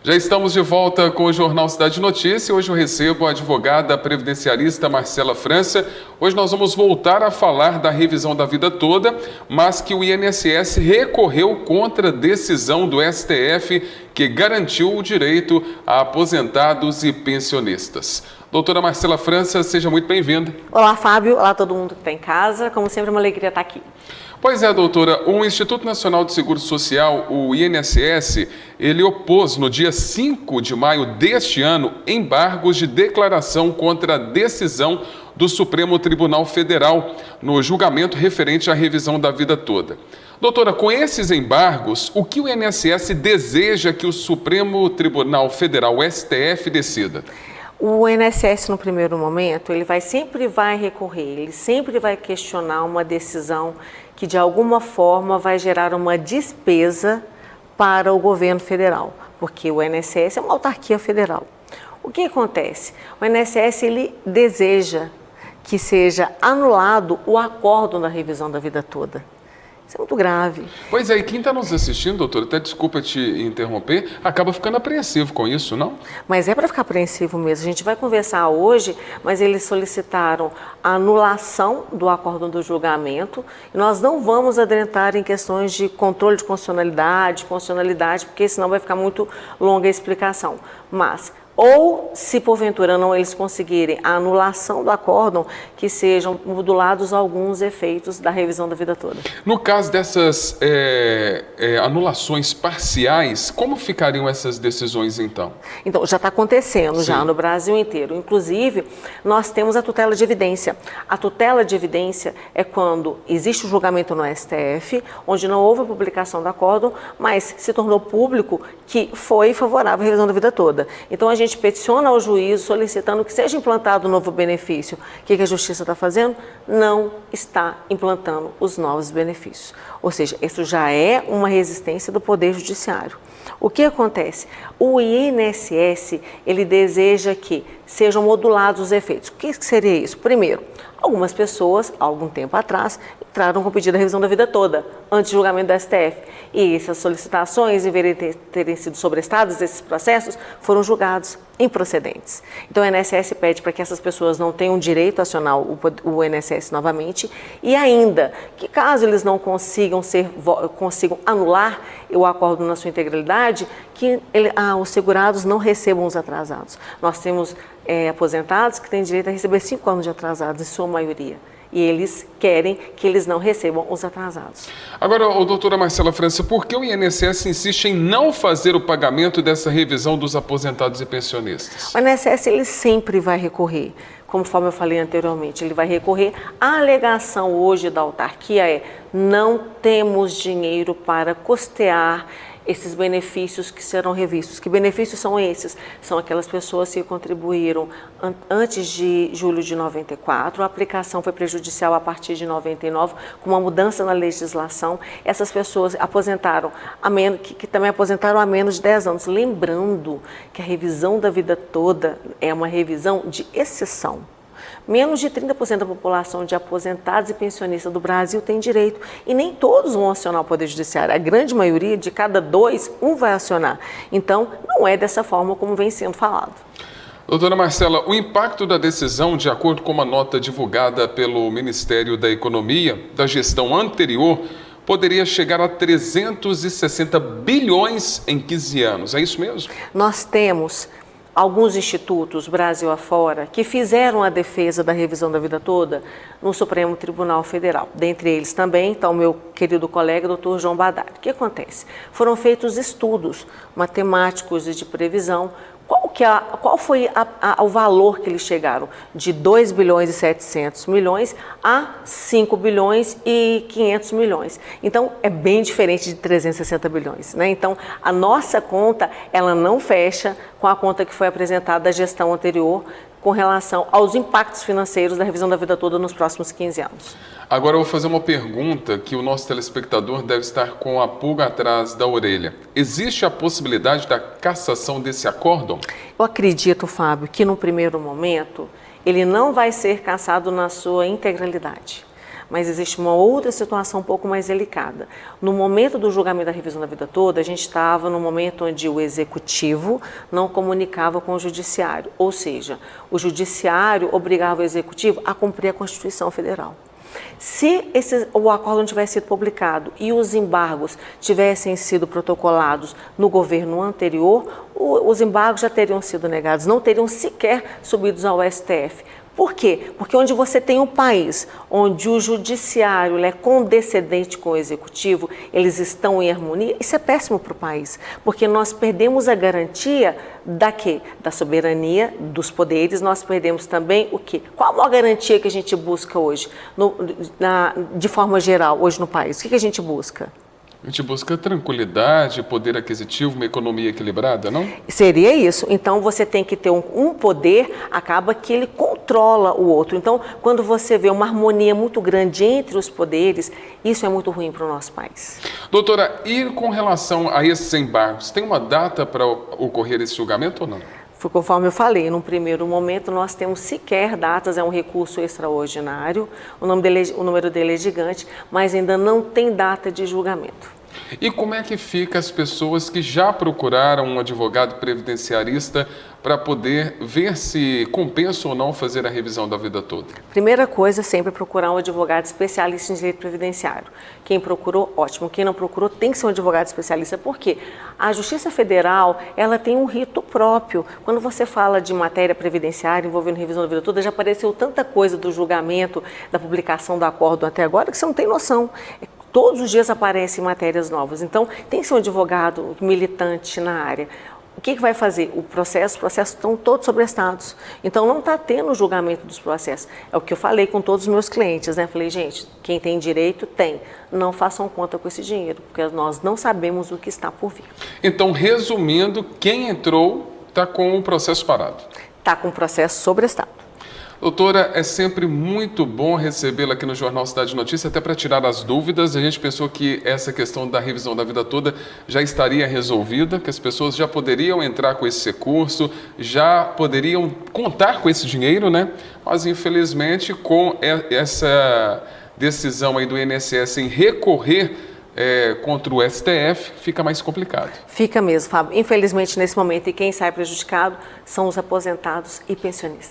Já estamos de volta com o Jornal Cidade Notícia. Hoje eu recebo a advogada previdenciarista Marcela França. Hoje nós vamos voltar a falar da revisão da vida toda, mas que o INSS recorreu contra a decisão do STF que garantiu o direito a aposentados e pensionistas. Doutora Marcela França, seja muito bem-vinda. Olá, Fábio. Olá, todo mundo que está em casa. Como sempre, é uma alegria estar aqui. Pois é, doutora, o Instituto Nacional de Seguro Social, o INSS, ele opôs no dia 5 de maio deste ano embargos de declaração contra a decisão do Supremo Tribunal Federal no julgamento referente à revisão da vida toda. Doutora, com esses embargos, o que o INSS deseja que o Supremo Tribunal Federal, o STF, decida? O INSS, no primeiro momento, ele sempre vai recorrer, ele sempre vai questionar uma decisão que, de alguma forma, vai gerar uma despesa para o governo federal, porque o INSS é uma autarquia federal. O que acontece? O INSS, ele deseja que seja anulado o acórdão da revisão da vida toda. Isso é muito grave. Pois é, e quem está nos assistindo, doutora, até desculpa te interromper, acaba ficando apreensivo com isso, não? Mas é para ficar apreensivo mesmo. A gente vai conversar hoje, mas eles solicitaram a anulação do acórdão do julgamento. E nós não vamos adentrar em questões de controle de constitucionalidade, porque senão vai ficar muito longa a explicação. Mas ou, se porventura não eles conseguirem a anulação do acórdão, que sejam modulados alguns efeitos da revisão da vida toda. No caso dessas anulações parciais, como ficariam essas decisões então? Então, já está acontecendo. Sim. Já no Brasil inteiro. Inclusive, nós temos a tutela de evidência. A tutela de evidência é quando existe o julgamento no STF, onde não houve a publicação do acórdão, mas se tornou público que foi favorável à revisão da vida toda. Então, a gente peticiona ao juízo solicitando que seja implantado um novo benefício. O que a Justiça está fazendo? Não está implantando os novos benefícios. Ou seja, isso já é uma resistência do Poder Judiciário. O que acontece? O INSS, ele deseja que sejam modulados os efeitos. O que seria isso? Primeiro, algumas pessoas, há algum tempo atrás, entraram com pedido de revisão da vida toda, antes do julgamento do STF. E essas solicitações, em vez de terem sido sobrestadas, esses processos foram julgados improcedentes. Então, o INSS pede para que essas pessoas não tenham direito a acionar o INSS novamente e ainda que, caso eles não consigam anular o acordo na sua integralidade, que os segurados não recebam os atrasados. Nós temos aposentados que têm direito a receber 5 anos de atrasados, em sua maioria. E eles querem que eles não recebam os atrasados. Agora, doutora Marcela França, por que o INSS insiste em não fazer o pagamento dessa revisão dos aposentados e pensionistas? O INSS ele sempre vai recorrer, conforme eu falei anteriormente, ele vai recorrer. A alegação hoje da autarquia é: não temos dinheiro para custear esses benefícios que serão revistos. Que benefícios são esses? São aquelas pessoas que contribuíram antes de julho de 94, a aplicação foi prejudicial a partir de 99, com uma mudança na legislação. Essas pessoas aposentaram que também aposentaram há menos de 10 anos. Lembrando que a revisão da vida toda é uma revisão de exceção. Menos de 30% da população de aposentados e pensionistas do Brasil tem direito. E nem todos vão acionar o Poder Judiciário. A grande maioria, de cada 2, um vai acionar. Então, não é dessa forma como vem sendo falado. Doutora Marcela, o impacto da decisão, de acordo com uma nota divulgada pelo Ministério da Economia, da gestão anterior, poderia chegar a 360 bilhões em 15 anos. É isso mesmo? Nós temos alguns institutos, Brasil afora, que fizeram a defesa da revisão da vida toda no Supremo Tribunal Federal. Dentre eles também está o meu querido colega, doutor João Badar. O que acontece? Foram feitos estudos matemáticos e de previsão. Qual foi o valor que eles chegaram? De 2 bilhões e 700 milhões a 5 bilhões e 500 milhões. Então, é bem diferente de 360 bilhões. Né? Então, a nossa conta, ela não fecha com a conta que foi apresentada da gestão anterior com relação aos impactos financeiros da revisão da vida toda nos próximos 15 anos. Agora eu vou fazer uma pergunta que o nosso telespectador deve estar com a pulga atrás da orelha. Existe a possibilidade da cassação desse acórdão? Eu acredito, Fábio, que no primeiro momento ele não vai ser cassado na sua integralidade. Mas existe uma outra situação um pouco mais delicada. No momento do julgamento da revisão da vida toda, a gente estava no momento onde o executivo não comunicava com o judiciário, ou seja, o judiciário obrigava o executivo a cumprir a Constituição Federal. Se o acordo não tivesse sido publicado e os embargos tivessem sido protocolados no governo anterior, os embargos já teriam sido negados, não teriam sequer subido ao STF. Por quê? Porque onde você tem um país onde o judiciário é condescendente com o executivo, eles estão em harmonia, isso é péssimo para o país, porque nós perdemos a garantia da quê? Da soberania dos poderes, nós perdemos também o quê? Qual a garantia que a gente busca hoje, de forma geral, hoje no país? O que a gente busca? A gente busca tranquilidade, poder aquisitivo, uma economia equilibrada, não? Seria isso. Então, você tem que ter um poder, acaba que ele controla o outro. Então, quando você vê uma harmonia muito grande entre os poderes, isso é muito ruim para o nosso país. Doutora, e com relação a esses embargos, tem uma data para ocorrer esse julgamento ou não? Conforme eu falei, num primeiro momento nós temos sequer datas, é um recurso extraordinário, o número dele é gigante, mas ainda não tem data de julgamento. E como é que fica as pessoas que já procuraram um advogado previdenciarista para poder ver se compensa ou não fazer a revisão da vida toda? Primeira coisa, sempre procurar um advogado especialista em direito previdenciário. Quem procurou, ótimo. Quem não procurou, tem que ser um advogado especialista. Por quê? A Justiça Federal, ela tem um rito próprio. Quando você fala de matéria previdenciária envolvendo revisão da vida toda, já apareceu tanta coisa do julgamento, da publicação do acordo até agora, que você não tem noção. Todos os dias aparecem matérias novas. Então, tem que ser um advogado militante na área. O que vai fazer? Os processos estão todos sobrestados. Então, não está tendo julgamento dos processos. É o que eu falei com todos os meus clientes, né? Falei, gente, quem tem direito, tem. Não façam conta com esse dinheiro, porque nós não sabemos o que está por vir. Então, resumindo, quem entrou está com o processo parado. Está com o processo sobrestado. Doutora, é sempre muito bom recebê-la aqui no Jornal Cidade Notícia, até para tirar as dúvidas. A gente pensou que essa questão da revisão da vida toda já estaria resolvida, que as pessoas já poderiam entrar com esse recurso, já poderiam contar com esse dinheiro, né? Mas, infelizmente, com essa decisão aí do INSS em recorrer contra o STF, fica mais complicado. Fica mesmo, Fábio. Infelizmente, nesse momento, e quem sai prejudicado são os aposentados e pensionistas.